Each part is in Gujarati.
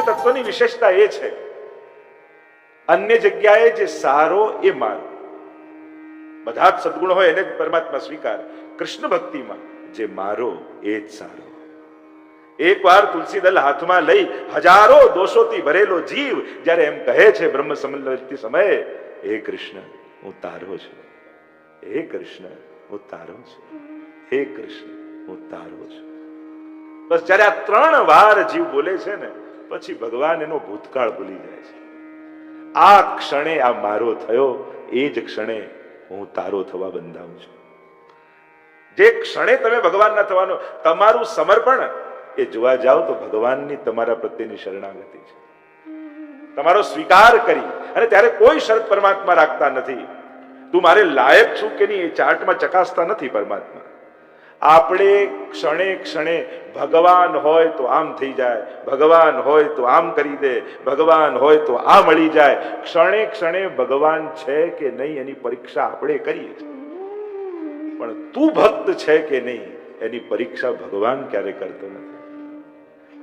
તત્વની વિશેષતા એ છે, અન્ય જગ્યાએ જે સારો એ મારો, બધા જ સદગુણ હોય એને જ પરમાત્મા સ્વીકાર. કૃષ્ણ ભક્તિમાં જે મારો એ જ સારો. એકવાર તુલસી દલ હાથમાં લઈ હજારો દોષોથી ભરેલો જીવ જ્યારે એમ કહે છે બ્રહ્મ સમન્વયથી સમયે, હે કૃષ્ણ હું તારો છું, હે કૃષ્ણ હું તારો છું, હે કૃષ્ણ હું તારો છું. બસ જ્યારે આ 3 વાર જીવ બોલે છે ને, પછી ભગવાન એનો ભૂતકાળ ભૂલી જાય છે. આ ક્ષણે આ મારો થયો, એ જ ક્ષણે હું તારો થવા બંધાવું છું. જે ક્ષણે તમે ભગવાનના થવાનો તમારું સમર્પણ એ જોવા જાઓ તો ભગવાનની તમારા પ્રત્યેની શરણાગતિ છે. તમારો સ્વીકાર કરી, અને ત્યારે કોઈ શરત પરમાત્મા રાખતા નથી. તું મારે લાયક છું કે નહીં એ ચાર્ટમાં ચકાસતા નથી પરમાત્મા. આપણે ક્ષણે ક્ષણે ભગવાન હોય તો આમ થઈ જાય, ભગવાન હોય તો આમ કરી દે, ભગવાન હોય તો આ મળી જાય. ક્ષણે ક્ષણે ભગવાન છે કે નહીં એની પરીક્ષા આપણે કરીએ છીએ, પણ તું ભક્ત છે કે નહીં એની પરીક્ષા ભગવાન ક્યારે કરતો નથી.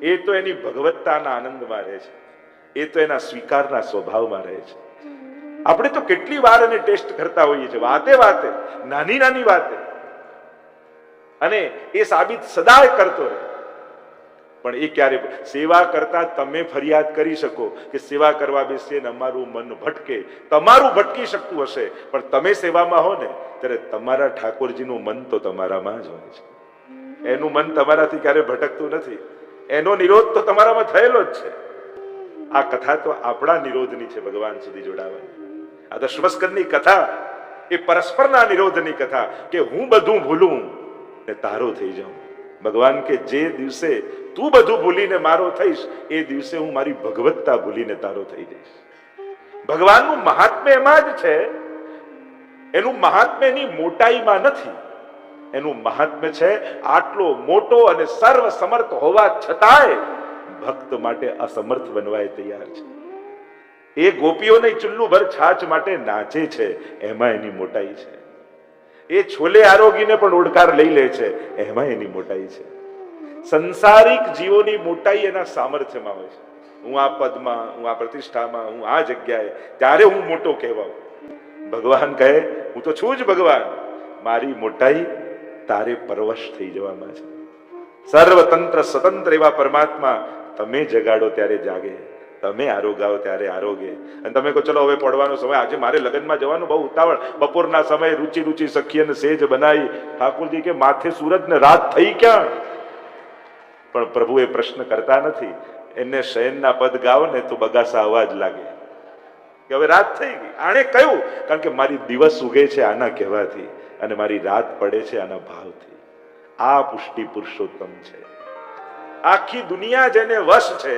એ તો એની ભગવત્તાના આનંદમાં રહે છે, એ તો એના સ્વીકારના સ્વભાવમાં રહે છે. આપણે તો કેટલી વાર એને ટેસ્ટ કરતા હોઈએ છીએ, વાતે વાતે, નાની નાની વાતે, અને એ સાબિત સદાય કરતો રહે. પણ એ ક્યારે સેવા કરતા તમે ફરિયાદ કરી શકો કે સેવા કરવા બેસીએ ને અમારું મન ભટકે. તમારું ભટકી શકતું હશે, પણ તમે સેવામાં હો ને ત્યારે તમારા ઠાકોરજીનું મન તો તમારામાં જ હોય છે. એનું મન તમારાથી ક્યારે ભટકતું નથી. એનો નિરોધ તો તમારામાં થયેલો જ છે. આ કથા તો આપણા નિરોધની છે, ભગવાન સુધી જોડાવાની. આ દશમસ્કંદની કથા એ પરસ્પરના નિરોધની કથા, કે હું બધું ભૂલું ને તારો થઈ જાઉં. ભગવાન કે જે દિવસે તું બધું ભૂલીને મારો થઈશ, એ દિવસે હું મારી ભગવત્તા ભૂલીને તારો થઈ જઈશ. ભગવાનનું મહાત્મ્ય એમાં જ છે. એનું મહાત્મ્ય એની મોટાઈમાં નથી, એનું મહાત્મ્ય છે આટલો મોટો અને સર્વ સમર્થ હોવા છતાંય ભક્ત માટે અસમર્થ બનવાય તૈયાર છે. એ ગોપીઓને ચુલ્લુ ભર છાછ માટે નાચે છે, એમાં એની મોટાઈ છે. એ છોલે આરોગીને પણ ઓડકાર લઈ લે છે, એમાં એની મોટાઈ છે. સંસારિક જીવોની મોટાઈ એના સામર્થ્યમાં હોય છે. હું આ પદમાં, હું આ પ્રતિષ્ઠામાં, હું આ જગ્યાએ, ત્યારે હું મોટો કહેવાઉં. ભગવાન કહે હું તો છું જ ભગવાન, મારી મોટાઈ તારે પરવશ થઈ જવામાં છે. સર્વતંત્ર સ્વતંત્ર એવા પરમાત્મા તમે જગાડો ત્યારે જાગે, તમે આરોગાવો ત્યારે આરોગે. અને તમે કહો ચલો હવે પડવાનો સમય, આજે મારે લગ્નમાં જવાનું બહુ ઉતાવળ, બપોરના સમયે રૂચી રૂચી સખી અને સેજ બનાવી. ઠાકોરજી કે માથે સૂરજ ને રાત થઈ ક્યાં? પણ પ્રભુ એ પ્રશ્ન કરતા નથી. એને શયનના પદ ગાવ ને તો બગાસા અવાજ લાગે કે હવે રાત થઈ ગઈ. આણે કહ્યું કારણ કે મારી દિવસ ઉગે છે આના કહેવાથી, અને મારી રાત પડે છે આના ભાવથી. આ પુષ્ટિ પુરુષોત્તમ છે. આખી દુનિયા જેને વશ છે,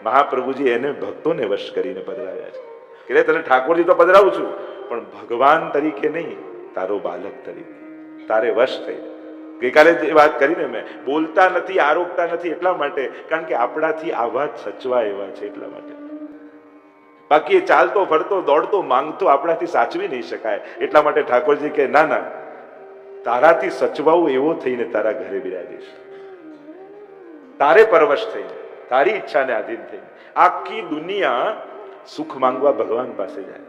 મહાપ્રભુજી એને ભક્તોને વશ કરીને પધરાવ્યા છે કે તને ઠાકોરજી તો પધરાવું છું, પણ ભગવાન તરીકે નહીં, તારો બાલક તરીકે તારે વશ થઈ. ગઈકાલે એ વાત કરીને મેં, બોલતા નથી, આરોગતા નથી એટલા માટે કારણ કે આપણાથી આવા સચવા એવા છે એટલા માટે. બાકી એ ચાલતો ફરતો દોડતો માંગતો આપણાથી સાચવી નહીં શકાય. એટલા માટે ઠાકોરજી કે ના ના, તારાથી સચવાવું એવો થઈને તારા ઘરે બિરાજીશ, તારે પરવશ થઈને, તારી ઈચ્છાને આધીન થઈને. આખી દુનિયા સુખ માંગવા ભગવાન પાસે જાય,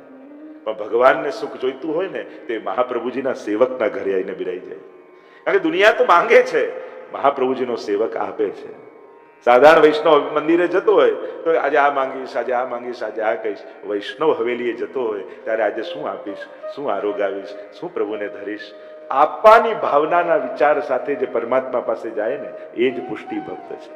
પણ ભગવાનને સુખ જોઈતું હોય ને તે મહાપ્રભુજીના સેવકના ઘરે આવીને બિરાઈ જાય. કારણ કે દુનિયા તો માંગે છે, મહાપ્રભુજીનો સેવક આપે છે. સાધારણ વૈષ્ણવ મંદિરે જતો હોય તો આજે આ માંગીશ, આજે આ માંગીશ, આજે આ કહીશ. વૈષ્ણવ હવેલીએ જતો હોય ત્યારે આજે શું આપીશ, શું આરોગાવીશ, શું પ્રભુને ધરીશ, આપવાની ભાવનાના વિચાર સાથે જે પરમાત્મા પાસે જાય ને એ જ પુષ્ટિ ભક્ત છે.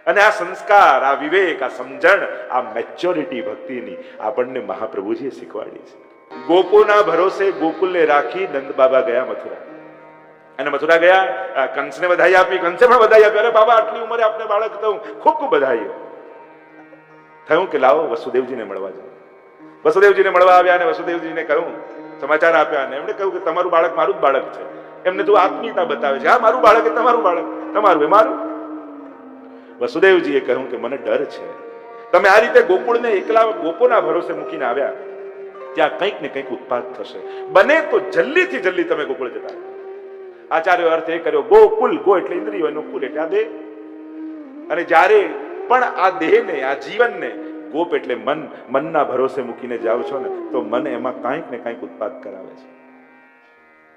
અને આ સંસ્કાર, આ વિવેક, આ સમજણ, આ મેચ્યોરિટી ભક્તિની આપણને મહાપ્રભુજીએ શીખવાડી છે. ગોપોના ભરોસે ગોકુલને રાખી નંદ બાબા ગયા મથુરા. અને મથુરા ગયા, કંસને બધાઈ આપી, કંસે પણ બધાઈ આપી. અરે બાબા આટલી ઉંમરે આપને બાળક થયું, ખૂબ ખૂબ બધાઈઓ. થયું કે લાવો વસુદેવજીને મળવા જાઓ. વસુદેવજીને મળવા આવ્યા અને વસુદેવજીને કહ્યું, સમાચાર આપ્યા, અને એમણે કહ્યું કે તમારું બાળક મારું જ બાળક છે. એમને જો આત્મીયતા બતાવે છે, હા મારું બાળક એ તમારું બાળક, તમારું એ મારું. વસુદેવજીએ કહ્યું કે મને ડર છે, તમે આ રીતે ગોકુળને એકલા ગોપોના ભરોસે મૂકીને આવ્યા, ત્યાં કંઈક ને કંઈક ઉત્પાત થશે. બને તો જલ્દીથી જલ્દી તમે ગોકુળ જતા. આચાર્ય અર્થ એ કર્યો, ગોકુલ, ગો એટલે ઇન્દ્રિયો, એનો કુલ એટલે આ દેહ. અને જ્યારે પણ આ દેહને, આ જીવનને ગોપ એટલે મન, મનના ભરોસે મૂકીને જાઓ છો ને તો મન એમાં કાંઈક ને કાંઈક ઉત્પાદ કરાવે છે.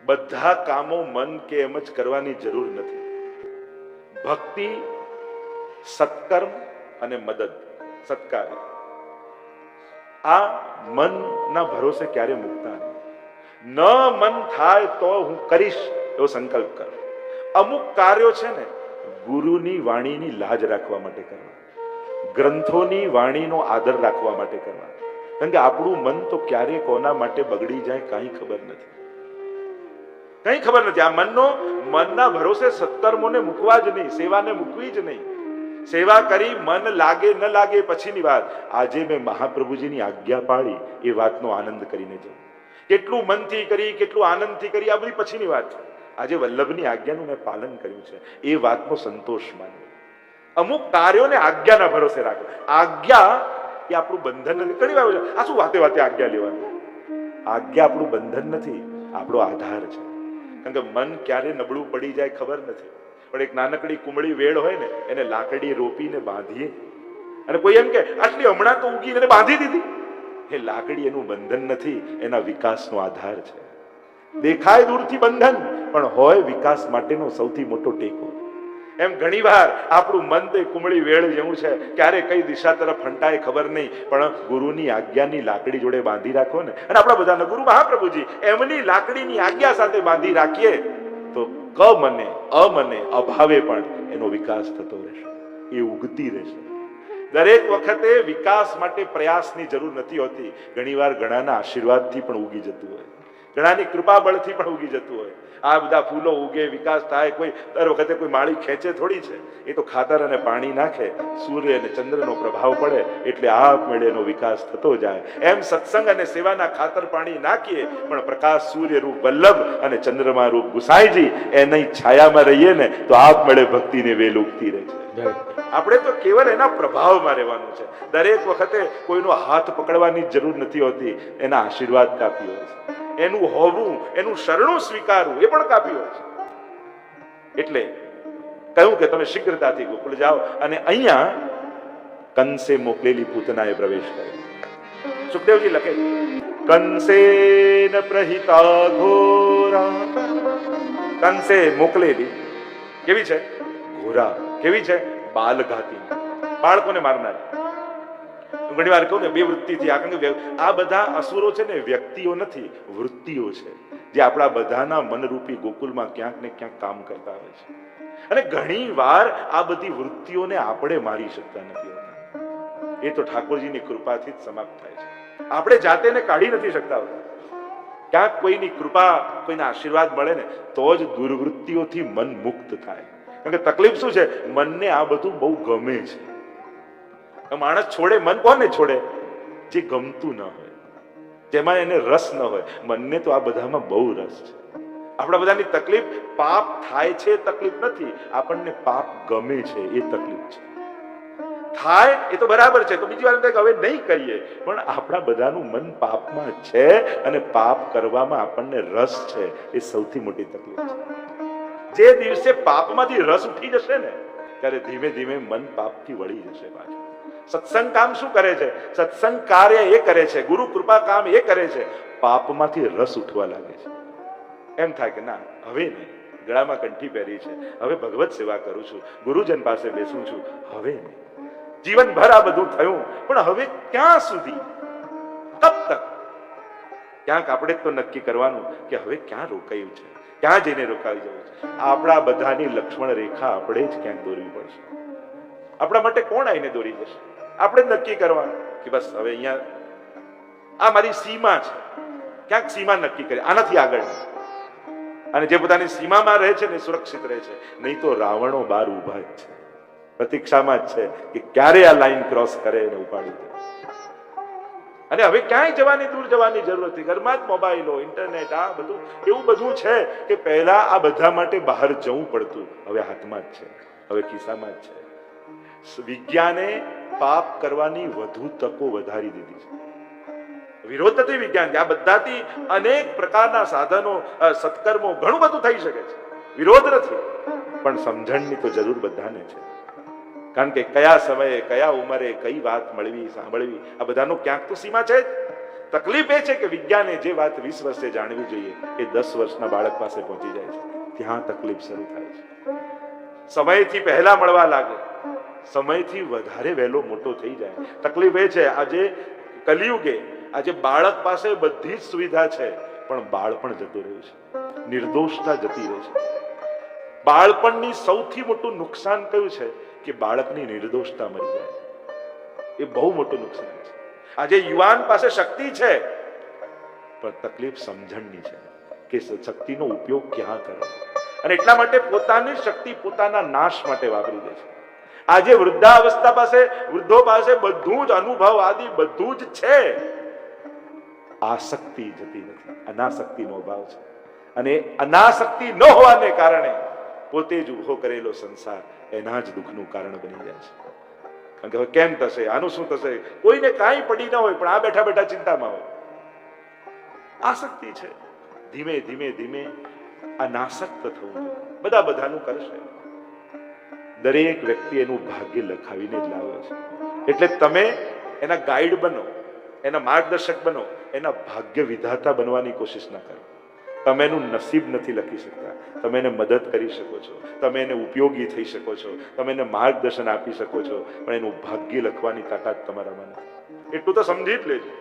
બધા કામો મન કે એમ જ કરવાની જરૂર નથી. ભક્તિ, સત્કર્મ અને મદદ, સત્કાર, આ મનના ભરોસે ક્યારે મૂકતા નહીં. ન મન થાય તો હું કરીશ એવો સંકલ્પ કરો. અમુક કાર્યો છે ને ગુરુની વાણીની લાજ રાખવા માટે કરવા, ગ્રંથોની વાણીનો આદર રાખવા માટે કરવા. કારણ કે આપણું મન તો ક્યારે કોના માટે બગડી જાય કાંઈ ખબર નથી, કઈ ખબર નથી. આ મનના ભરોસે સત્કર્મોને મૂકવા જ નહીં, સેવાને મૂકવી જ નહીં. સેવા કરી મન લાગે ન લાગે પછીની વાત. આજે મેં મહાપ્રભુજીની આજ્ઞા પાડી એ વાતનો આનંદ કરીને જવું. કેટલું મનથી કરી, કેટલું આનંદથી કરી, આ બધી પછીની વાત છે. આજે વલ્લભની આજ્ઞાનું મેં પાલન કર્યું છે એ વાતનો સંતોષ માનવો. અમુક કાર્યોને આજ્ઞાના ભરોસે રાખો. આજ્ઞા એ આપણું બંધન નથી. ઘણી વાર આ શું વાતે વાતે આજ્ઞા લેવાની? આજ્ઞા આપણું બંધન નથી, આપણો આધાર છે. કારણ કે મન ક્યારે નબળું પડી જાય ખબર નથી. પણ એક નાનકડી કુમળી વેળ હોય ને એને લાકડી રોપીને બાંધીએ અને કોઈ એમ કે આટલી હમણાં તો ઉગી એને બાંધી દીધી, એ લાકડી એનું બંધન નથી, એના વિકાસનો આધાર છે. દેખાય દૂરથી બંધન પણ હોય વિકાસ માટેનો સૌથી મોટો ટેકો. એમ ઘણી વાર આપણું મન તે કુમળી વેળ જેવું છે, ક્યારે કઈ દિશા તરફ ફંટાય ખબર નહીં, પણ ગુરુની આજ્ઞાની લાકડી જોડે બાંધી રાખો ને, અને આપણા બધાને ગુરુ મહાપ્રભુજી એમની લાકડીની આજ્ઞા સાથે બાંધી રાખીએ તો કમને અમને અભાવે પણ એનો વિકાસ થતો રહેશે, એ ઉગતી રહેશે. દરેક વખતે વિકાસ માટે પ્રયાસની જરૂર નથી હોતી. ઘણીવાર ઘણાના આશીર્વાદથી પણ ઉગી જતું હોય, ઘણાની કૃપા બળથી પણ ઉગી જતું હોય. આ બધા ફૂલો ઉગે, વિકાસ થાય, કોઈ દર વખતે કોઈ માળી ખેંચે થોડી છે. એ તો ખાતર અને પાણી નાખે, સૂર્ય અને ચંદ્રનો પ્રભાવ પડે એટલે આપમેળે એનો વિકાસ થતો જાય. એમ સત્સંગ અને સેવાના ખાતર પાણી નાખીએ પણ પ્રકાશ સૂર્ય રૂપ વલ્લભ અને ચંદ્રમા રૂપ ગુસાઈજી એની છાયામાં રહીએ ને તો આપમેળે ભક્તિને વેલ ઉગતી રહે છે. આપણે તો કેવળ એના પ્રભાવમાં રહેવાનું છે. દરેક વખતે કોઈનો હાથ પકડવાની જરૂર નથી હોતી, એના આશીર્વાદ કાપી હોય છે. એનું હોવું, એનું શરણું સ્વીકારવું એ પણ કાપી હોય છે. એટલે કહ્યું કે તમે શીઘ્રતાથી ગોકુળ જાઓ. અને અહીંયા કંસે મોકલેલી પૂતનાએ પ્રવેશ કર્યો. સુખદેવજી લખે કંસેન પ્રહિતા ઘોરા. કંસે મોકલેલી કેવી છે? ઘોરા. કેવી છે? બાલઘાતી, બાળકોને મારનારી. ઘણી વાર કહું ને બે વૃત્તિથી આ બધા અસુરો છે ને વ્યક્તિઓ નથી, વૃત્તિઓ છે જે આપણા બધાના મનરૂપી ગોકુલમાં ક્યાંક ને ક્યાંક કામ કરતા હોય છે. અને ઘણી વાર આ બધી વૃત્તિઓને આપણે મારી શકતા નથી હોતા. એ તો ઠાકોરજીની કૃપાથી જ સમાપ્ત થાય છે. આપણે જાતે ને કાઢી નથી શકતા હોતા. ક્યાંક કોઈની કૃપા, કોઈના આશીર્વાદ મળે ને તો જ દુર્વૃત્તિઓથી મન મુક્ત થાય. કારણ કે તકલીફ શું છે? મનને આ બધું બહુ ગમે છે. માણસ છોડે, મન કોને છોડે? જે ગમતું ન હોય, જેમાં એને રસ ન હોય. મનને તો આ બધામાં બહુ રસ છે. આપણા બધાની તકલીફ પાપ થાય છે તકલીફ નથી, આપણને પાપ ગમે છે એ તકલીફ છે. થાય એ તો બરાબર છે, તો બીજી વાર હવે નહીં કરીએ, પણ આપણા બધાનું મન પાપમાં છે અને પાપ કરવામાં આપણને રસ છે, એ સૌથી મોટી તકલીફ છે. જે દિવસે પાપમાંથી રસ ઉઠી જશે ને ત્યારે ધીમે ધીમે મન પાપથી વળી જશે પાછું. સત્સંગ કામ શું કરે છે? સત્સંગ કાર્ય એ કરે છે, ગુરુ કૃપા કામ એ કરે છે, પાપમાંથી રસ ઉઠવા લાગે છે. એમ થાય કે ના હવે નહીં, ગળામાં કંઠી પહેરી છે, હવે ભગવત સેવા કરું છું, ગુરુજન પાસે બેસું છું, હવે નહીં. જીવનભર આ બધું થયું પણ હવે ક્યાં સુધી, કબ તક? ક્યાંક આપણે તો નક્કી કરવાનું કે હવે ક્યાં રોકાયું છે, ક્યાં જઈને રોકાઈ જવું છે. આપણા બધાની લક્ષ્મણ રેખા આપણે જ ક્યાંક દોરવી પડશે. આપણા માટે કોણ આવીને દોરી જશે? આપણે જ નક્કી કરવાનું કે બસ હવે અહીંયા આ મારી સીમા છે, ક્યાંક સીમા નક્કી કરી, આનાથી આગળ. અને જે પોતાની સીમામાં રહે છે ને સુરક્ષિત રહે છે. નહીં તો રાવણો બહાર ઉભા જ છે, પ્રતીક્ષામાં જ છે કે ક્યારે આ લાઈન ક્રોસ કરે અને ઉપાડી દે. અને હવે ક્યાંય જવાની, દૂર જવાની જરૂર નથી. ઘરમાં જ મોબાઈલો, ઇન્ટરનેટ, આ બધું એવું બધું છે કે પહેલા આ બધા માટે બહાર જવું પડતું, હવે હાથમાં જ છે, હવે ખિસ્સામાં જ છે. વિજ્ઞાને પાપ કરવાની વધુ તકો વધારી દીધી છે. વિરોધ નથી વિજ્ઞાન, આ બધાથી અનેક પ્રકારના સાધનો, સત્કર્મો, ઘણું બધું થઈ શકે છે, વિરોધ નથી. પણ સમજણની તો જરૂર બધાને છે. કારણ કે કયા સમયે કયા ઉંમરે કઈ વાત મળવી સાંભળવી આ બધાનો ક્યાંક તો સીમા છે જ. તકલીફ એ છે કે વિજ્ઞાને જે વાત 20 વર્ષે જાણવી જોઈએ એ 10 વર્ષના બાળક પાસે પહોંચી જાય છે. ત્યાં તકલીફ શરૂ થાય છે. સમયથી પહેલા મળવા લાગે, સમયથી વધારે વહેલો મોટો થઈ જાય. તકલીફ એ છે આજે કલિયુગે આજે બાળક પાસે બધી જ સુવિધા છે પણ બાળપણ જતું રહ્યું છે, નિર્દોષતા જતી રહે છે. બાળપણની સૌથી મોટું નુકસાન કયું છે કે બાળકની નિર્દોષતા મરી જાય. એ બહુ મોટું નુકસાન છે. આજે યુવાન પાસે શક્તિ છે પણ તકલીફ સમજણની છે કે શક્તિનો ઉપયોગ ક્યાં કરવો, અને એટલા માટે પોતાની શક્તિ પોતાના નાશ માટે વાપરી દે છે. આજે વૃદ્ધાવસ્થા પાસે વૃદ્ધો પાસે બધું જ અનુભવ આદિ બધું જ છે, આસક્તિ જતી નથી, અનાસક્તિનો અભાવ છે. અને અનાસક્તિ ન હોવાને કારણે પોતે જ ઉભો કરેલો સંસાર એના જ દુઃખનું કારણ બની જાય છે. કારણ કે હવે કેમ થશે, આનું શું થશે, કોઈને કાંઈ પડી ન હોય પણ આ બેઠા બેઠા ચિંતામાં હોય. આસક્તિ છે. ધીમે ધીમે ધીમે અનાસક્ત થવું જોઈએ. બધા બધાનું કરશે. દરેક વ્યક્તિ એનું ભાગ્ય લખાવીને જ લાવે છે. એટલે તમે એના ગાઈડ બનો, એના માર્ગદર્શક બનો, એના ભાગ્ય વિધાતા બનવાની કોશિશ ના કરો. તમે એનું નસીબ નથી લખી શકતા, તમે એને મદદ કરી શકો છો, તમે એને ઉપયોગી થઈ શકો છો, તમે એને માર્ગદર્શન આપી શકો છો, પણ એનું ભાગ્ય લખવાની તાકાત તમારામાં નથી. એટલું તો સમજી જ લેજો.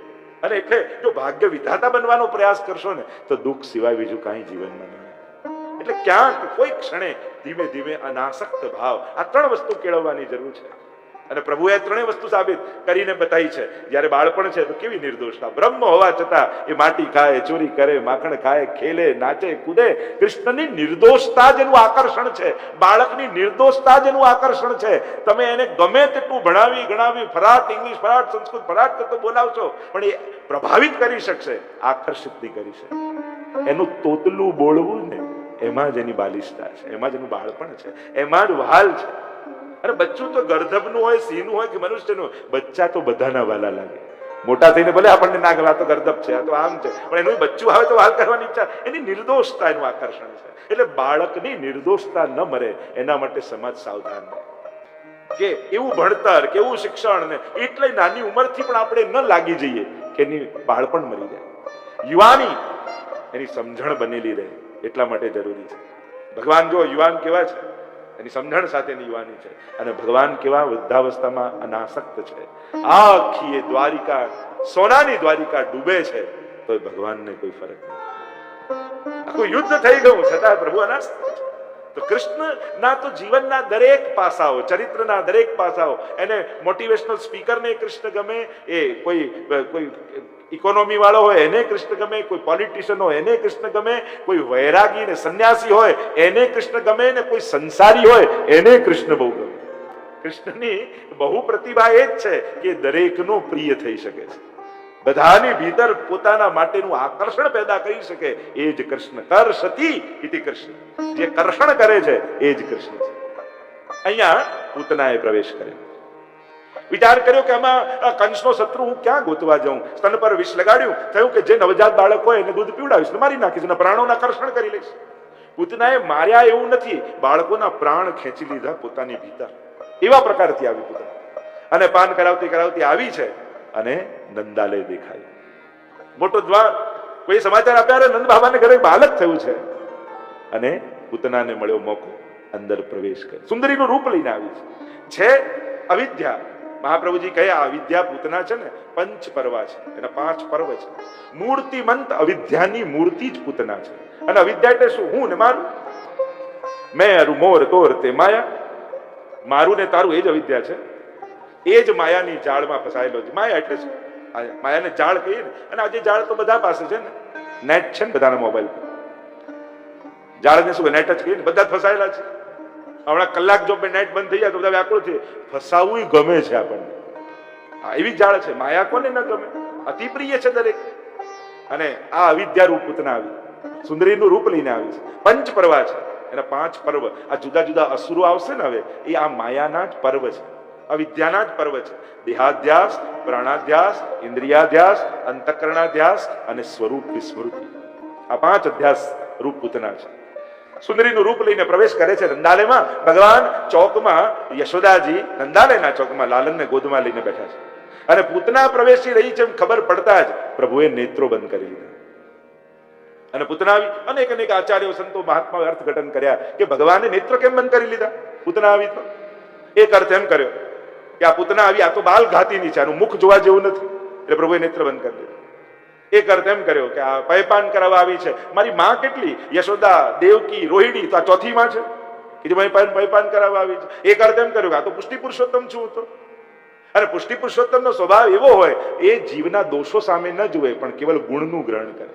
અને એટલે જો ભાગ્ય વિધાતા બનવાનો પ્રયાસ કરશો ને તો દુઃખ સિવાય બીજું કાંઈ જીવનમાં નહીં. એટલે ક્યાંક કોઈ ક્ષણે ધીમે ધીમે અનાસક્ત ભાવ, આ 3 વસ્તુ કેળવવાની જરૂર છે. અને પ્રભુએ 3 વસ્તુ સાબિત કરીને બતાવી છે. જ્યારે બાળપણ છે તો કેવી નિર્દોષતા, બ્રહ્મ હોવા છતાં એ માટી ખાય, ચોરી કરે, માખણ ખાય, ખેલે, નાચે, કૂદે. કૃષ્ણની નિર્દોષતા જ એનું આકર્ષણ છે, બાળકની નિર્દોષતા જ એનું આકર્ષણ છે. તમે એને ગમે તેટલું ભણાવી ગણાવી ફરાટ ઇંગ્લિશ ફરાટ સંસ્કૃત ફરાટ કરતો બોલાવશો પણ એ પ્રભાવિત કરી શકશે, આકર્ષિત નહીં કરી શકે. એનું તોતલું બોલવું ને એમાં જ એની બાલિશતા છે, એમાં જ એનું બાળપણ છે, એમાં જ વહાલ છે. અરે બચ્ચું તો ગર્ધબનું હોય, સિંહનું હોય કે મનુષ્યનું, બચ્ચા તો બધાના વાલા લાગે. મોટા થઈને ભલે આપણને ના ગમે, આ તો ગર્ધબ છે, આ તો આમ છે, પણ એનું બચ્ચું આવે તો વાલ કરવાની ઈચ્છા. એની નિર્દોષતા એનું આકર્ષણ છે. એટલે બાળકની નિર્દોષતા ન મરે એના માટે સમાજ સાવધાન રહે. કે એવું ભણતર કે એવું શિક્ષણ ને એટલે નાની ઉંમરથી પણ આપણે ન લાગી જઈએ કે એની બાળપણ મરી જાય. યુવાની એની સમજણ બનેલી રહે એટલા માટે જરૂરી છે. ભગવાન જો યુવાન કેવા છે, એની સમજણ સાથેની યુવાની છે. અને ભગવાન કેવા વૃદ્ધાવસ્થામાં અનાસક્ત છે. આખી એ દ્વારિકા, સોનાની દ્વારિકા ડૂબે છે તો ભગવાનને કોઈ ફરક નથી. આખું યુદ્ધ થઈ ગયું છતાં પ્રભુ અનાસક્ત છે. તો કૃષ્ણના તો જીવનના દરેક પાસાઓ, ચરિત્રના દરેક પાસાઓ, એને મોટિવેશનલ સ્પીકરને કૃષ્ણ ગમે, એ કોઈ ઇકોનોમી વાળો હોય એને કૃષ્ણ ગમે, કોઈ પોલિટિશિયન હોય એને કૃષ્ણ ગમે, કોઈ વૈરાગી ને સંન્યાસી હોય એને કૃષ્ણ ગમે, ને કોઈ સંસારી હોય એને કૃષ્ણ બહુ ગમે. કૃષ્ણની બહુ પ્રતિભા એ જ છે કે દરેકનો પ્રિય થઈ શકે છે, બધાની ભીતર પોતાના માટેનું આકર્ષણ પેદા કરી શકે. એ જ કૃષ્ણ. કર્ષતિ ઇતિ કૃષ્ણ. જે કર્ષણ કરે છે એ જ કૃષ્ણ છે. અહીંયા પૂતનાએ પ્રવેશ કર્યો. વિચાર કર્યો કે આમાં કંસનો શત્રુ હું ક્યાં ગોતવા જાઉં. સ્તન પર વિષ લગાડ્યું, થયું કે જે નવજાત બાળક હોય એને દૂધ પીવડાવીશ, મારી નાખીશ, અને પ્રાણોના કર્ષણ કરી લઈશ. પૂતનાએ માર્યા એવું નથી, બાળકોના પ્રાણ ખેંચી લીધા પોતાની ભીતર. એવા પ્રકારથી આવી પૂતના. અને પાન કરાવતી કરાવતી આવી છે અને નંદાલય દેખાય. મોટો દ્વાર. કોઈ સમાચાર આપ્યા, નંદ બાબાને ઘરે બાલક થયું છે. અને પૂતનાને મળ્યો મોકો, અંદર પ્રવેશ કર્યો. સુંદરીનું રૂપ લઈને આવી છે. અવિદ્યા. મહાપ્રભુજી કહે આ અવિદ્યા પૂતના છે ને 5 પર્વા છે, એના 5 પર્વ છે. મૂર્તિમંત અવિદ્યાની મૂર્તિ જ પૂતના છે. અને અવિદ્યા એટલે શું? હું ને મારું, મેં અરું મોર તોર તે માયા. મારું ને તારું એ જ અવિદ્યા છે. એ જ માયાની જાળમાં ફસાયેલો છે. માયા એટલે શું? માયાને જાળ કહીએ ને. અને આજે જાળ તો બધા પાસે છે ને, નેટ છે ને બધાના મોબાઈલ પર. જાળને શું નેટ જ કહીએ ને, બધા ફસાયેલા છે. હમણાં કલાક જો નેટ બંધ થઈ જાય તો બધા વ્યાકુળ છે. ફસાવું ગમે છે આપણને. એવી જાળ છે. માયા કોને ન ગમે? અતિ પ્રિય છે દરેક. અને આ અવિદ્યા રૂપ પૂતના આવી, સુંદરીનું રૂપ લઈને આવી છે. 5 પર્વા છે, એના 5 પર્વ. આ જુદા જુદા અસુરો આવશે ને હવે, એ આ માયાના જ પર્વ છે, અવિદ્યાના જ પર્વ છે. દેહાધ્યાસ, પ્રાણાધ્યાસ, ઇન્દ્રિયાધ્યાસ, અંતઃકરણાધ્યાસ અને સ્વરૂપ વિસ્મૃતિ. આ 5 અધ્યાસ રૂપ પૂતના છે. સુંદરીનું રૂપ લઈને પ્રવેશ કરે છે નંદાલયમાં. ભગવાન ચોકમાં, યશોદાજી નંદાલયના ચોકમાં લાલનને ગોદમાં લઈને બેઠા છે અને પૂતના પ્રવેશી રહી છે એમ ખબર પડતા જ પ્રભુએ નેત્રો બંધ કરી લીધા. અને પૂતના આવી. અનેક અનેક આચાર્યો, સંતો, મહાત્માઓએ અર્થઘટન કર્યા કે ભગવાને નેત્ર કેમ બંધ કરી લીધા. પૂતના આવી તો એક અર્થ એમ કર્યો કે આ પૂતના આવી, આ તો બાલ ઘાતીની છે, આનું મુખ જોવા જેવું નથી, એટલે પ્રભુએ નેત્ર બંધ કરી લીધા. એક અર્થ એમ કર્યો કે આ પયપાન કરાવવા આવી છે. મારી માં કેટલી, યશોદા, દેવકી, રોહિણી, તો આ ચોથી માં છે કે જે પયપાન કરાવવા આવી છે. એક અર્થ એમ કર્યો કે આ તો પુષ્ટિ પુરુષોત્તમ છું તો. અને પુષ્ટિ પુરુષોત્તમનો સ્વભાવ એવો હોય, એ જીવના દોષો સામે ન જુએ પણ કેવલ ગુણનું ગ્રહણ કરે.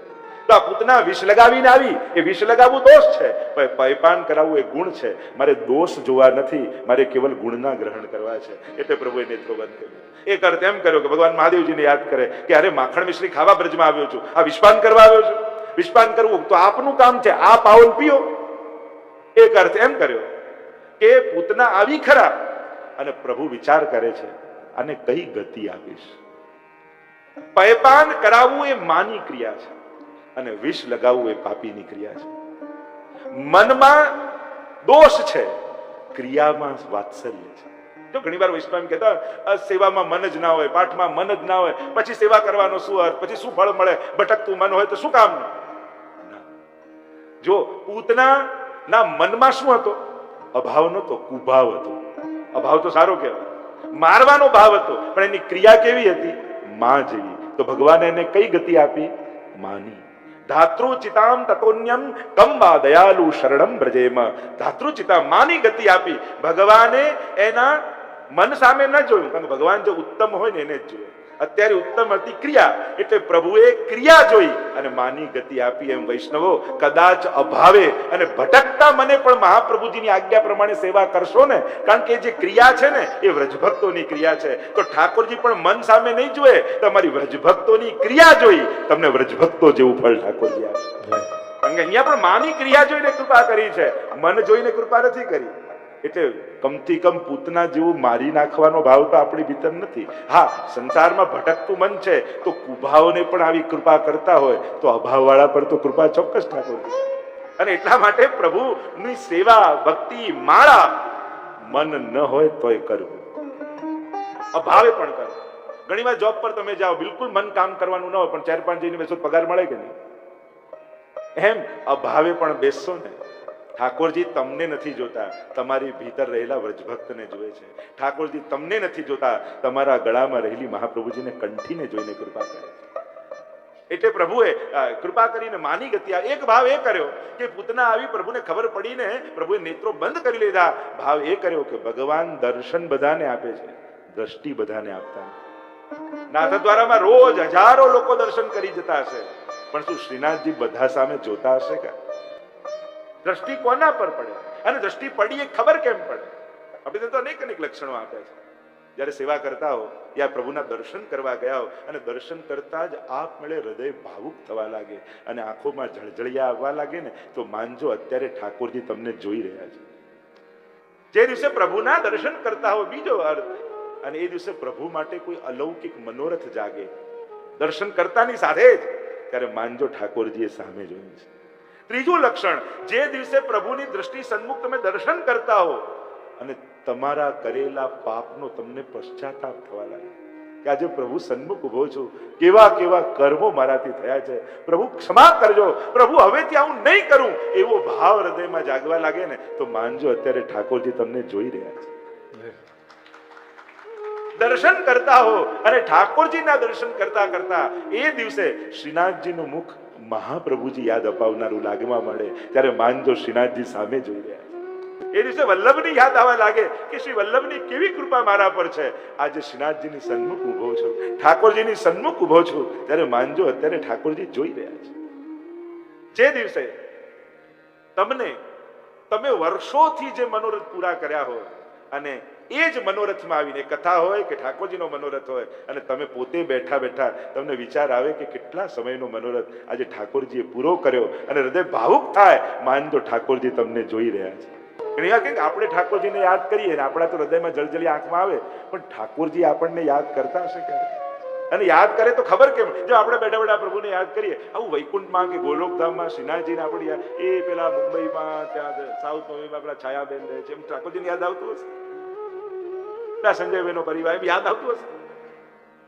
તો આ પૂતના વિષ લગાવીને આવી, એ વિષ લગાવવું દોષ છે, પણ પયપાન કરાવવું એ ગુણ છે. મારે દોષ જોવા નથી, મારે કેવલ ગુણના ગ્રહણ કરવા છે. એટલે પ્રભુએ નેત્રો બંધ કર્યું. એક અર્થ એમ કર્યો કે ભગવાન મહાદેવજીને યાદ કરે કે અરે માખણ મિશ્રી ખાવા બ્રજમાં આવ્યો છું, આ વિષપાન કરવા આવ્યો છું. વિષપાન કરવું તો આપનું કામ છે, આપ આવો પીઓ. એક અર્થ એમ કર્યો કે પૂતના આવી ખરા, અને પ્રભુ વિચાર કરે છે આને કઈ ગતિ આપીશ. પયપાન કરાવવું એ માની ક્રિયા છે અને વિષ લગાવવું એ પાપીની ક્રિયા છે. મનમાં દોષ છે, ક્રિયામાં વાત્સલ્ય છે. જો ઘણીવાર વૈષ્ણવ કહેતા સેવામાં મન જ ના હોય, પાઠમાં મન જ ના હોય, પછી સેવા કરવાનો શું અર્થ, પછી શું ફળ મળે, ભટકતું મન હોય તો શું કામ. જો પૂતના ના મનમાં શું હતો, અભાવ નતો, કુભાવ હતો. અભાવ તો સારો કહેવાય, મારવાનો ભાવ હતો, પણ એની ક્રિયા કેવી હતી, માં જેવી. તો ભગવાને એને કઈ ગતિ આપી, માની. ધાતૃચિતામ તતોન્યમ કંબા દયાલુ શરણમ બ્રજેમ. ધાતૃચિતા, માની ગતિ આપી. ભગવાને એના મન સામે ન જોયું, કારણ કે ભગવાન જો ઉત્તમ હોય ને એને જ જોયું. અત્યારે ઉત્તમ હતી ક્રિયા, એટલે પ્રભુએ ક્રિયા જોઈ અને માની ગતિ આપી. એમ વૈષ્ણવો કદાચ અભાવે અને ભટકતા મને પણ મહાપ્રભુજીની આજ્ઞા પ્રમાણે સેવા કરશો ને, કારણ કે જે ક્રિયા છે ને એ વ્રજભક્તોની ક્રિયા છે, તો ઠાકોરજી પણ મન સામે નહીં જોયે, તમારી વ્રજભક્તોની ક્રિયા જોઈ તમને વ્રજભક્તો જેવું ફળ ઠાકોરજી આપશે. કારણ કે અહીંયા પણ માની ક્રિયા જોઈને કૃપા કરી છે, મન જોઈને કૃપા નથી કરી. એટલે કમથી કમ પૂતના જેવું મારી નાખવાનો ભાવ તો આપણી ભીતર નથી. હા, સંસારમાં ભટકતું મન છે, તો કુભાવને પણ આવી કૃપા કરતા હોય તો અભાવવાળા પર તો કૃપા ચોક્કસ ઠાકોર. અને એટલા માટે પ્રભુની સેવા, ભક્તિ, માળા મન ન હોય તોય કરવું, અભાવે પણ કરવું. ઘણી વાર જોબ પર તમે જાઓ, બિલકુલ મન કામ કરવાનું ન હોય, પણ 4-5 જઈને બેસો પગાર મળે કે નહીં, એમ અભાવે પણ બેસશો ને, ઠાકોરજી તમને નથી જોતા, તમારી ભીતર રહેલા વ્રજભક્તને જોવે છે. ઠાકોરજી તમને નથી જોતા, તમારા ગળામાં રહેલી મહાપ્રભુજીને કંઠીને જોઈને કૃપા કરે છે. એટલે પ્રભુએ કૃપા કરીને માની ગતિ. એક ભાવ એ કર્યો કે પૂતના આવી, પ્રભુને ખબર પડીને પ્રભુએ નેત્રો બંધ કરી લીધા. ભાવ એ કર્યો કે ભગવાન દર્શન બધાને આપે છે, દ્રષ્ટિ બધાને આપતા નથી. નાથદ્વારામાં રોજ હજારો લોકો દર્શન કરી જતા હશે, પણ શું શ્રીનાથજી બધા સામે જોતા હશે કે? દ્રષ્ટિ કોના પર પડે, અને દ્રષ્ટિ પડી એ ખબર કેમ પડે? આપણે તો અનેક અનેક લક્ષણો આપ્યા છે. જયારે સેવા કરતા હો, યા પ્રભુના દર્શન કરવા ગયા હો, અને દર્શન કરતા જ આપમેળે હૃદય ભાવુક થવા લાગે અને આંખોમાં જળજળિયા આવવા લાગે ને, તો માનજો અત્યારે ઠાકોરજી તમને જોઈ રહ્યા છે. જે દિવસે પ્રભુના દર્શન કરતા હો, બીજો અર્થ, અને એ દિવસે પ્રભુ માટે કોઈ અલૌકિક મનોરથ જાગે દર્શન કરતાની સાથે જ, ત્યારે માનજો ઠાકોરજીએ સામે જોયું છે. ત્રીજું લક્ષણ, જે દિવસે પ્રભુની દ્રષ્ટિ સન્મુખ તમે દર્શન કરતા હો અને તમારા કરેલા પાપનો તમને પશ્ચાતાપ થવા લાગે કે આજે પ્રભુ સન્મુખ ઉભો છું, કેવા કેવા કર્મો મારાથી થયા છે, પ્રભુ ક્ષમા કરજો, પ્રભુ હવેથી આવું નહીં કરું, એવો ભાવ હૃદયમાં જાગવા લાગે ને, તો માનજો અત્યારે ઠાકોરજી તમને જોઈ રહ્યા છે. દર્શન કરતા હો અને ઠાકોરજીના દર્શન કરતા કરતા એ દિવસે શ્રીનાથજીનું મુખ મહાપ્રભુજી યાદ અપાવનારું લાગવા મળે, ત્યારે માનજો શ્રીનાથજી સામે જોઈ રહ્યા છે. એ દિવસે વલ્લભની યાદ આવવા લાગે કે શ્રી વલ્લભની કેવી કૃપા મારા પર છે. આજે શ્રીનાથજીની સન્મુખ ઉભો છું, ઠાકોરજીની સન્મુખ ઉભો છું, ત્યારે માનજો અત્યારે ઠાકોરજી જોઈ રહ્યા છે. જે દિવસે તમે વર્ષોથી જે મનોરથ પૂરા કર્યા હોય, અને એ જ મનોરથમાં આવીને કથા હોય કે ઠાકોરજીનો મનોરથ હોય, અને તમે પોતે બેઠા બેઠા તમને વિચાર આવે કે કેટલા સમયનો મનોરથ આજે ઠાકોરજીએ પૂરો કર્યો, અને હૃદય ભાવુક થાય, માનજો ઠાકોરજી તમને જોઈ રહ્યા છે. ઘણી વાર કે આપણે ઠાકોરજીને યાદ કરીએ ને આપણા તો હૃદયમાં જળજળી આંખમાં આવે, પણ ઠાકોરજી આપણને યાદ કરતા હશે ક્યારે? અને યાદ કરે તો ખબર કેમ, જો આપણે બેઠા બેઠા પ્રભુને યાદ કરીએ, આવું વૈકુંઠમાં કે ગોલોકધામમાં શ્રીનાથજીને આપણે યાદ, એ પેલા મુંબઈમાં ત્યાં સાઉથ મુંબઈમાં પેલા છાયાબેન રહે છે, એમ ઠાકોરજીને યાદ આવતું હશે, પેલા સંજયભાઈનો પરિવાર એમ યાદ આવતું હશે.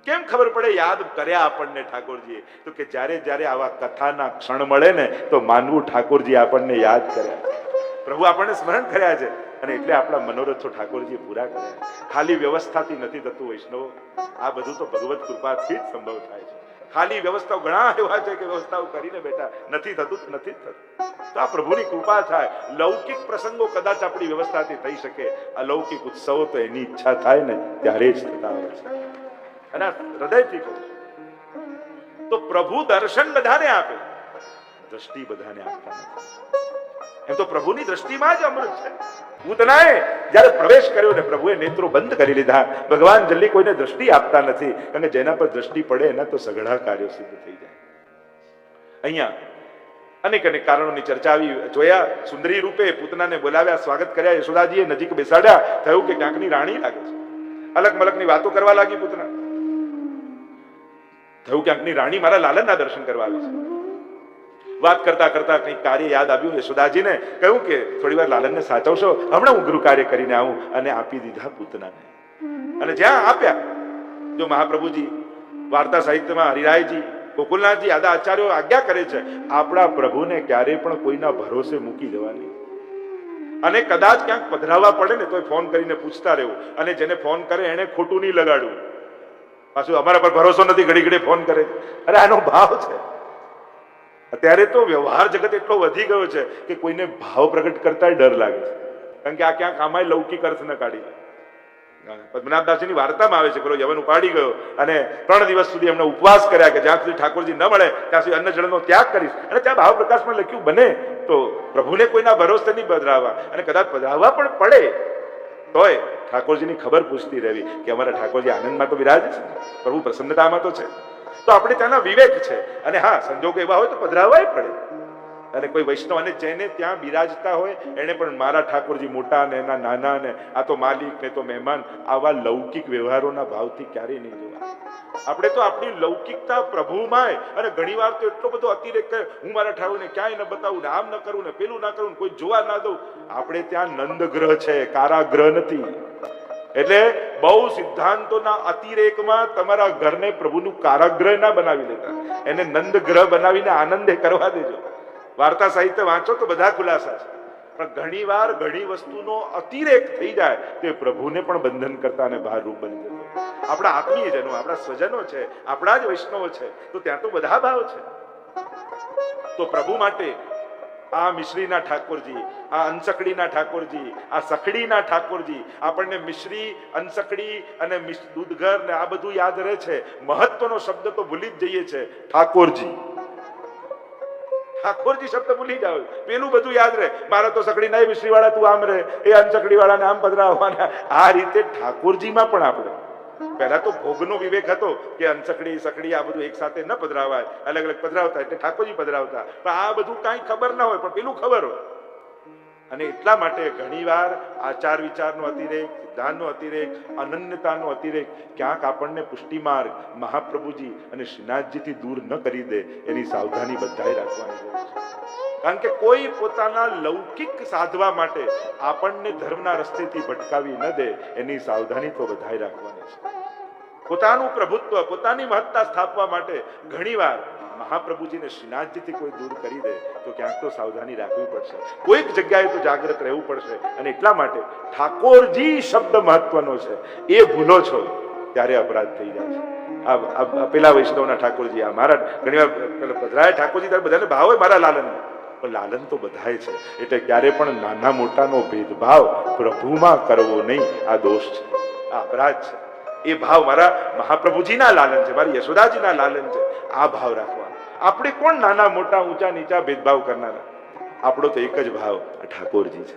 કેમ ખબર પડે યાદ કર્યા આપણને ઠાકોરજીએ? તો કે જ્યારે જ્યારે આવા કથાના ક્ષણ મળે ને તો માનવું ઠાકોરજી આપણને યાદ કર્યા, પ્રભુ આપણને સ્મરણ કર્યા છે, અને એટલે આપણા મનોરથો ઠાકોરજીએ પૂરા કર્યા. ખાલી વ્યવસ્થાથી નથી થતું વૈષ્ણવો, આ બધું તો ભગવત કૃપાથી જ સંભવ થાય છે. ખાલી વ્યવસ્થાઓ ઘણા એવા છે કે વ્યવસ્થાઓ કરીને બેઠા, નથી થતું નથી થતું. તો આ પ્રભુની કૃપા થાય. લૌકિક પ્રસંગો કદાચ આપણી વ્યવસ્થાથી થઈ શકે, અલૌકિક ઉત્સવો તો એની ઈચ્છા થાય ને ત્યારે જ થતા હોય છે. અને હૃદયથી કહું તો પ્રભુ દર્શન બધાને આપે, દ્રષ્ટિ બધાને આપતા નથી. એમ તો પ્રભુની દ્રષ્ટિમાં જ અમૃત છે. પૂતનાએ જ્યારે પ્રવેશ કર્યો ને પ્રભુએ નેત્રો બંધ કરી લીધા. ભગવાન જલ્દી કોઈને દ્રષ્ટિ આપતા નથી, કારણ કે જેના પર દ્રષ્ટિ પડે એના તો સઘળા કાર્યો સિદ્ધ થઈ જાય. અહીંયા અનેક અનેક કારણોની ચર્ચા આવી. જોયા સુંદરી રૂપે પૂતનાને બોલાવ્યા, સ્વાગત કર્યા, યશોદાજીએ નજીક બેસાડ્યા. થયું કે ક્યાંકની રાણી લાગે છે. અલગ મલકની વાતો કરવા લાગી પૂતના. થયું ક્યાંકની રાણી મારા લાલનના દર્શન કરવા આવી છે. વાત કરતા કરતા કંઈક કાર્ય યાદ આવ્યું યશોદાજીને. કહ્યું કે થોડી વાર લાલનને સાચવશો, હમણાં હું ગૃહ કાર્ય કરીને આવું. અને આપી દીધા પૂતનાને. અને જ્યાં આપ્યા, જો મહાપ્રભુજી વાર્તા સાહિત્યમાં હરિરાયજી, ગોકુલનાથજી આદા આચાર્યો આજ્ઞા કરે છે, આપણા પ્રભુને ક્યારેય પણ કોઈના ભરોસે મૂકી દેવાની. અને કદાચ ક્યાંક પધરાવવા પડે ને તો ફોન કરીને પૂછતા રહેવું, અને જેને ફોન કરે એને ખોટું નહીં લગાડવું. પાછું અમારા પર ભરોસો નથી, ઘડી ઘડી ફોન કરે. અરે આનો ભાવ છે. અત્યારે તો વ્યવહાર જગત એટલો વધી ગયો છે કે કોઈને ભાવ પ્રગટ કરતા ડર લાગે છે, કારણ કે આ ક્યાંક આમાંય લૌકિક અર્થ ન કાઢી. પદ્મનાભદાસજીની વાર્તામાં આવે છે, પેલો યવન ઉપાડી ગયો અને 3 દિવસ સુધી એમણે ઉપવાસ કર્યા કે જ્યાં સુધી ઠાકોરજી ન મળે ત્યાં સુધી અન્ન જળનો ત્યાગ કરીશ. અને ત્યાં ભાવ પ્રકાશમાં લખ્યું, બને તો પ્રભુને કોઈના ભરોસે નહીં પધરાવવા, અને કદાચ પધરાવવા પણ પડે તોય ઠાકોરજીની ખબર પૂછતી રહેવી કે અમારા ઠાકોરજી આનંદમાં તો બિરાજે છે, પ્રભુ પ્રસન્નતામાં તો છે. તો આપણે ત્યાંના વિવેક છે. અને હા, સંજોગ એવા હોય તો પધરાવવાય પડે. અને કોઈ વૈષ્ણવ અને જેને ત્યાં બિરાજતા હોય એને પણ મારા ઠાકોરજી મોટા ને એના નાના ને આ તો માલિક ને તો મહેમાન, આવા લૌકિક વ્યવહારોના ભાવથી ક્યારેય નહીં જોવા. આપણે તો આપણી લૌકિકતા પ્રભુમાં, અને ઘણી વાર તો એટલો બધો અતિરેક કરે, હું મારા ઠાકોરને ક્યાંય ન બતાવું ને આમ ન કરું ને પેલું ના કરું, કોઈ જોવા ના દઉં. આપણે ત્યાં નંદગ્રહ છે, કારાગ્રહ નથી. એટલે બહુ સિદ્ધાંતોના અતિરેકમાં તમારા ઘરને પ્રભુનું કારાગ્રહ ના બનાવી લેતા, એને નંદગ્રહ બનાવીને આનંદે કરવા દેજો. વાર્તા સાહિત્ય વાંચો તો બધા ખુલાસા છે. પણ ઘણી વાર ઘણી વસ્તુનો અતિરેક થઈ જાય તે પ્રભુને પણ બંધન કરતા અને ભારરૂપ બની જતો. આપણા આત્મીયજનો, આપણા સ્વજનો છે, આપણા જ વૈષ્ણવો છે, તો ત્યાં તો બધા ભાવ છે. તો પ્રભુ માટે આ મિશ્રીના ઠાકોરજી, આ અંસકડીના ઠાકોરજી, આ સખડીના ઠાકોરજી, આપણને મિશ્રી, અંસકડી અને દૂધઘર ને આ બધું યાદ રહે છે. મહત્વનો શબ્દ તો ભૂલી જ જઈએ છે, ઠાકોરજી. ઠાકોરજી શબ્દ ભૂલી જાવ, પેલું બધું યાદ રહે. મારા તો સકડી નહીં, મિશ્રી વાળા તું આમ રહે, એ અંસકડી વાળાને આમ પધરાવવાના. આ રીતે ઠાકોરજીમાં પણ આપણે પહેલા તો ભોગનો વિવેક હતો કે અંસકડી સકડી આ બધું એક સાથે ન પધરાવાય, અલગ અલગ પધરાવતા, એટલે ઠાકોરજી પધરાવતા. પણ આ બધું કાંઈ ખબર ના હોય, પણ પેલું ખબર હોય. અને એટલા માટે ઘણીવાર આચાર વિચારનો અતિરેક, સિદ્ધાંતનો અતિરેક, અનન્યતાનો અતિરેક ક્યાંક આપણને પુષ્ટિ માર્ગ મહાપ્રભુજી અને શ્રીનાથજીથી દૂર ન કરી દે, એની સાવધાની બધાએ રાખવાની જરૂર છે. કારણ કે કોઈ પોતાના લૌકિક સાધવા માટે આપણને ધર્મના રસ્તેથી ભટકાવી ન દે, એની સાવધાની તો બધાએ રાખવાની છે. પોતાનું પ્રભુત્વ, પોતાની મહત્તા સ્થાપવા માટે ઘણીવાર મહાપ્રભુજીને શ્રીનાથજીથી કોઈ દૂર કરી દે તો ક્યાંક તો સાવધાની રાખવી પડશે, કોઈક જગ્યાએ તો જાગૃત રહેવું પડશે. અને એટલા માટે ઠાકોરજી શબ્દ મહત્વનો છે. એ ભૂલો છો ત્યારે અપરાધ થઈ જાય છે. આ પેલા વૈષ્ણવના ઠાકોરજી, આ મારા ઘણીવાર પધરાય ઠાકોરજી ત્યારે બધાને ભાવ હોય મારા લાલન, પણ લાલન તો બધાય છે. એટલે ક્યારે પણ નાના મોટાનો ભેદભાવ પ્રભુમાં કરવો નહીં, આ દોષ છે, આ અપરાધ છે. એ ભાવ મારા મહાપ્રભુજીના લાલન છે, મારી યશોદાજીના લાલન છે, આ ભાવ રાખવાનો. આપણે કોણ નાના મોટા ઊંચા નીચા ભેદભાવ કરનારા? આપણો તો એક જ ભાવ ઠાકોરજી છે.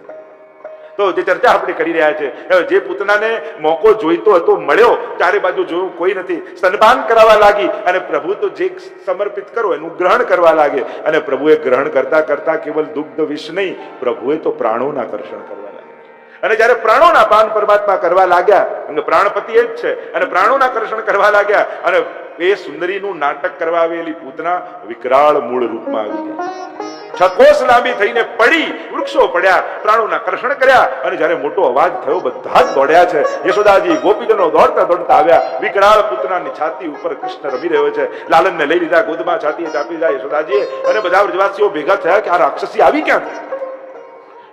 તો જે ચર્ચા આપણે કરી રહ્યા છે, જે પૂતનાને મોકો જોઈતો હતો મળ્યો, ચારે બાજુ જોયું કોઈ નથી, સ્તનપાન કરાવવા લાગી. અને પ્રભુ તો જે સમર્પિત કરો એનું ગ્રહણ કરવા લાગે. અને પ્રભુએ ગ્રહણ કરતા કરતા કેવલ દુગ્ધ વિષ નહીં, પ્રભુએ તો પ્રાણોના આકર્ષણ કરવા લાગ્યા. અને જયારે પ્રાણોના પાન પરમાત્મા કરવા લાગ્યા, પ્રાણપતિ એ જ છે, અને પ્રાણોના આકર્ષણ કરવા લાગ્યા, અને એ સુંદરીનું નાટક કરવા આવેલી પૂતના વિકરાળ મૂળ રૂપમાં આવી ગઈ. 6 કોસ લાંબી થઈને પડી, વૃક્ષો પડ્યા, પ્રાણોના કર્ષણ કર્યા, અને જ્યારે મોટો અવાજ થયો બધા જ દોડ્યા છે. યશોદાજી ગોપીજનો દોડતા દોડતા આવ્યા. વિકરાળ પૂતનાની છાતી ઉપર કૃષ્ણ રમી રહ્યો છે. લાલનને લઈ લીધા ગોદમાં, છાતીએ ચાપી જાય યશોદાજીએ, અને બધા વ્રજવાસીઓ ભેગા થયા કે આ રાક્ષસી આવી ક્યાંથી?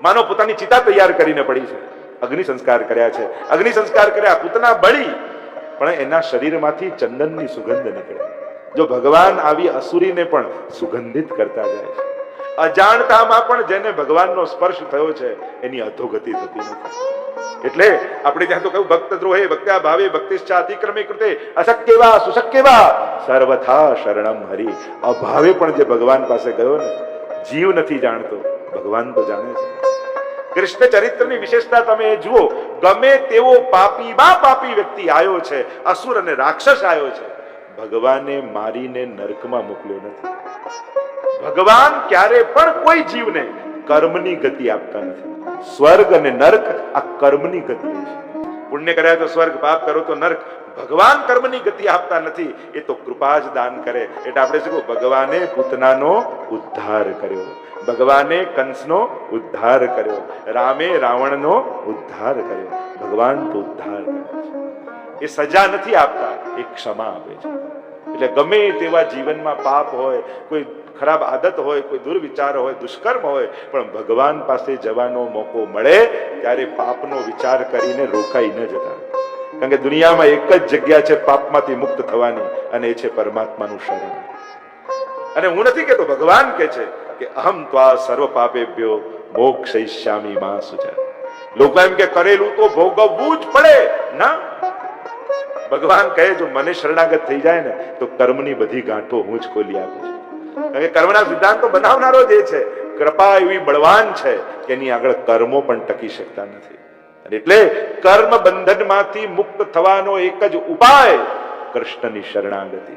માનો પોતાની ચિતા તૈયાર કરીને પડી છે. અગ્નિ સંસ્કાર કર્યા છે. અગ્નિ સંસ્કાર કર્યા, પૂતના બળી, પણ એના શરીરમાંથી ચંદનની સુગંધ નીકળે. જો ભગવાન આવી અસુરીને પણ સુગંધિત કરતા જાય છે, અજાણતામાં પણ જેને ભગવાનનો સ્પર્શ થયો છે એની અધોગતિ થતી નથી. એટલે આપણે ત્યાં તો કહ્યું ભક્ત દ્રોહે ભક્ત્યા ભાવે ભક્તિશ્ચા અતિક્રમે કૃતે અશક્યવા સુશક્યવા સર્વથા શરણમ હરિ. અભાવે પણ જે ભગવાન પાસે ગયો ને, જીવ નથી જાણતો, ભગવાન તો જાણે છે. કૃષ્ણ ચરિત્રની વિશેષતા તમે જુઓ. ગમે તેવો પાપીમાં પાપી વ્યક્તિ આવ્યો છે, અસુર અને રાક્ષસ આવ્યો છે, ભગવાને મારીને નરકમાં મોકલ્યો નથી. ભગવાન ક્યારે પણ કોઈ જીવને કર્મની ગતિ આપતા નથી. સ્વર્ગ અને નર્ક આ કર્મની ગતિ છે. પુણ્ય કર્યા તો સ્વર્ગ, પાપ કરો તો નર્ક. ભગવાન કર્મની ગતિ આપતા નથી, એ તો કૃપા જ દાન કરે. એટલે આપણે શું કહું, ભગવાને પૂતનાનો ઉદ્ધાર કર્યો, ભગવાને કંસનો ઉદ્ધાર કર્યો, રામે રાવણનો ઉદ્ધાર કર્યો. ભગવાન તો ઉદ્ધાર કરે છે. એ સજા નથી આપતા, એ ક્ષમા આપે છે. એટલે ગમે તેવા જીવનમાં પાપ હોય, કોઈ ખરાબ આદત હોય, કોઈ દુર્વિચાર હોય, દુષ્કર્મ હોય, પણ ભગવાન પાસે જવાનો મોકો મળે ત્યારે પાપનો વિચાર કરીને રોકાઈ ન જતા. કારણ કે દુનિયામાં એક જ જગ્યા છે પાપમાંથી મુક્ત થવાની, અને એ છે પરમાત્માનું શરણ. અને હું નથી કહેતો, ભગવાન કહે છે કે અહમ ત્વા સર્વ પાપેભ્યો મોક્ષયિષ્યામિ મા શુચા. લોકો એમ કે કરેલું તો ભોગવવું જ પડે ના. ભગવાન કહે જો મને શરણાગત થઈ જાય ને તો કર્મની બધી ગાંઠો હું જ ખોલી આપું છું. કારણ કે કર્મના સિદ્ધાંતો બનાવનારો જે છે, કૃપા એવી બળવાન છે કે એની આગળ કર્મો પણ ટકી શકતા નથી. એટલે કર્મ બંધનમાંથી મુક્ત થવાનો એક જ ઉપાય કૃષ્ણની શરણાગતિ.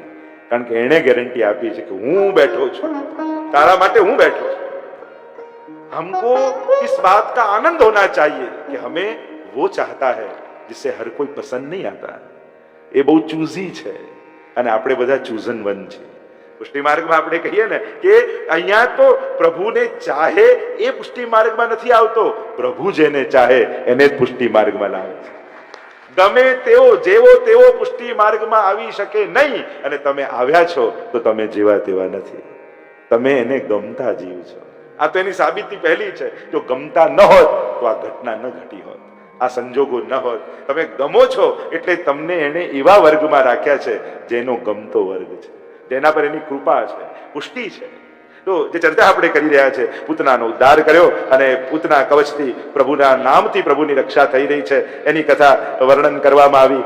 કારણ કે એણે ગેરંટી આપી છે કે હું બેઠો છું, તારા માટે હું બેઠો છું. हमको इस बात का आनंद होना चाहिए कि हमें वो चाहता है जिसे हर कोई पसंद नहीं आता. એ બહુ ચૂઝી છે, અને આપણે બધા ચૂઝન વન છે. પુષ્ટિ માર્ગમાં આપણે કહીએ ને કે અહીંયા તો પ્રભુને ચાહે એ પુષ્ટિ માર્ગમાં નથી આવતો, પ્રભુ જેને ચાહે એને જ પુષ્ટિ માર્ગમાં લાવે છે. ગમે તેવો જેવો તેવો પુષ્ટિ માર્ગમાં આવી શકે નહીં, અને તમે આવ્યા છો તો તમે જેવા તેવા નથી, તમે એને ગમતા જીવ છો. આ તો એની સાબિતી પહેલી છે. જો ગમતા ન હોત તો આ ઘટના ન ઘટી હોત, આ સંજોગો ન હોત. તમે ગમો છો એટલે તમને એને એવા વર્ગમાં રાખ્યા છે જેનો ગમતો વર્ગ છે, જેના પર એની કૃપા છે, પુષ્ટિ છે. તો જે ચર્ચા આપણે કરી રહ્યા છે, પૂતનાનો ઉદ્ધાર કર્યો, અને પૂતના કવચથી પ્રભુના નામથી પ્રભુની રક્ષા થઈ રહી છે, એની કથા વર્ણન કરવામાં આવી.